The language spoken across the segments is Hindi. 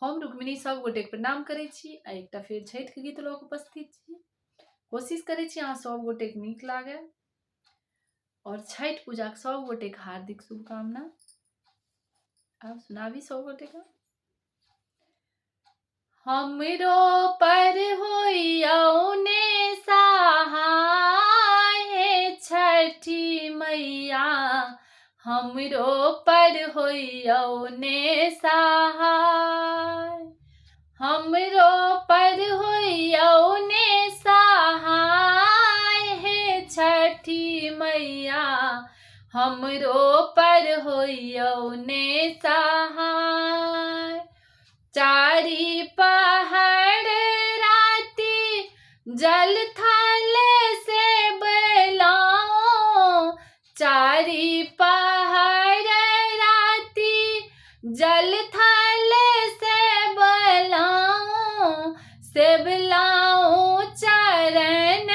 हम रुक्मिणी सब गोटे प्रणाम करै छी आ एकटा फेर छठि के गीत लऽ कऽ उपस्थित छी। कोशिश करै छी अहाँ सब गोटे के नीक लागे और छठि पूजा के सब गोटे के हार्दिक शुभकामना। आब सुनाबी सब गोटे के। हमरो पर होइयौ ने सहाय हे छठी मैया, हमरो पर होइयौ ने सहाय, हमरो पर होइयौ ने सहाय हे छठी मैया, हमरो पर होइयौ ने सहाय। चारि पहर राति जल थल से बलाओ, चारि पहर राति जल थल से बलाओ, से बलाओ चरण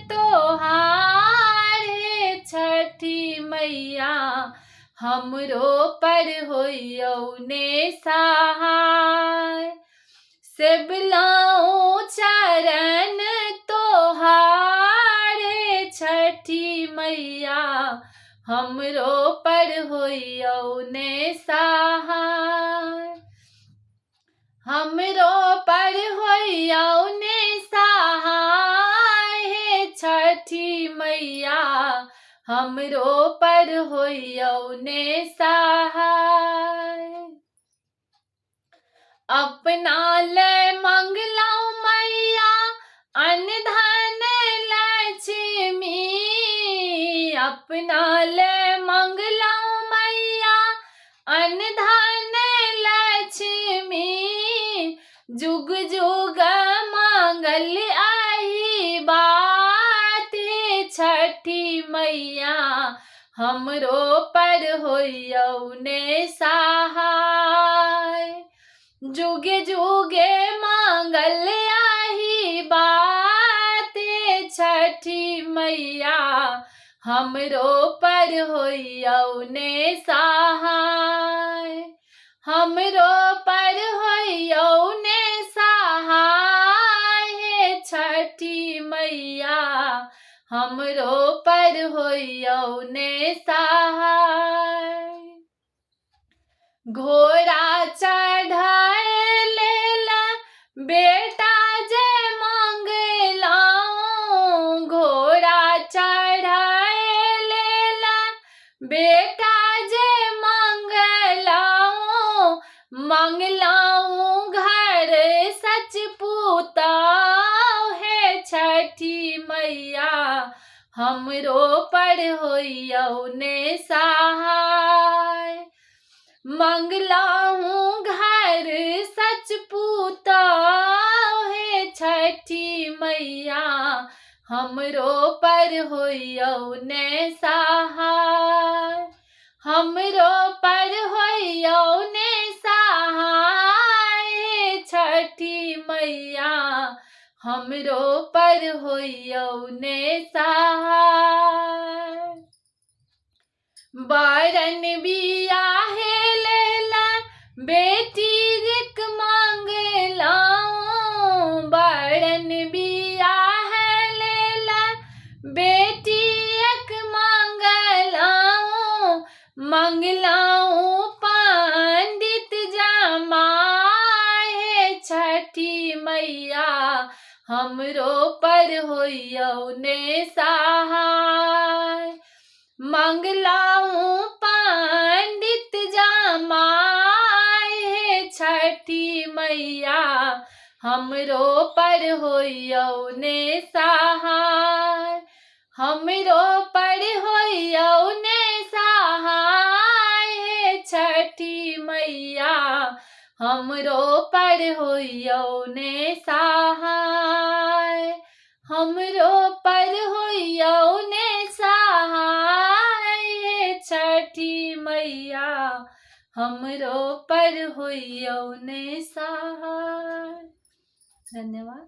तोहार हे छठी मैया, हमरो पर होइयौ ने सहाय। से बलाओ चरण तोहार हे छठी मैया, हमरो पर होइयौ ने सहाय, हमरो पर होइयौ ने सहाय हे छठी मैया, हमरो पर होइयौ ने सहाय। अपना ले मंगलौ मैया अन्न धन लक्ष्मी, अपना ले मंगलौ मैया अन्न धन लक्ष्मी, जुग जुग मंगल आही बात हे छठी मैया, हमरो पर होइयौ ने सहाय। जुगे जुगे मंगल आही बात हे छठी मैया, हमरो पर होइयौ ने सहाय, हमरो पर होइयौ ने सहाय हे छठी मैया, हमरो पर होइयौ ने सहाय। घोड़ा चढ़ैलेला बेटा जे मंगलौ, घोड़ा चढ़ैलेला बेटा जे मंगलौ, मंगलौ घर सच पुतौ हे छठी मैया, हमरो पर होइयौ ने सहाय। मंगलौ घर सच पुतौ हे छठी मैया, हमरो पर होइयौ ने सहाय, हमरो पर होइयौ ने सहाय हे छठी मैया, हमरो पर होइयौ ने सहाय। बरन बियाहे लेला बेटी रिक मंगलौ, बरन बियाहे लेला बेटी एक मंगलौ, मंगलौ पंडित जमाय हे छठी मैया, हमरो पर होइयौ ने सहाय। मंगलौ पंडित जमाय हे छठी मैया, हमरो पर होइयौ ने सहाय, हमरो पर होइयौ ने सहाय हे छठी मैया, हमरो पर होइयौ ने सहाय, हमरो पर होइयौ ने सहाय हे छठी मैया, हमरो पर होइयौ ने सहाय। धन्यवाद।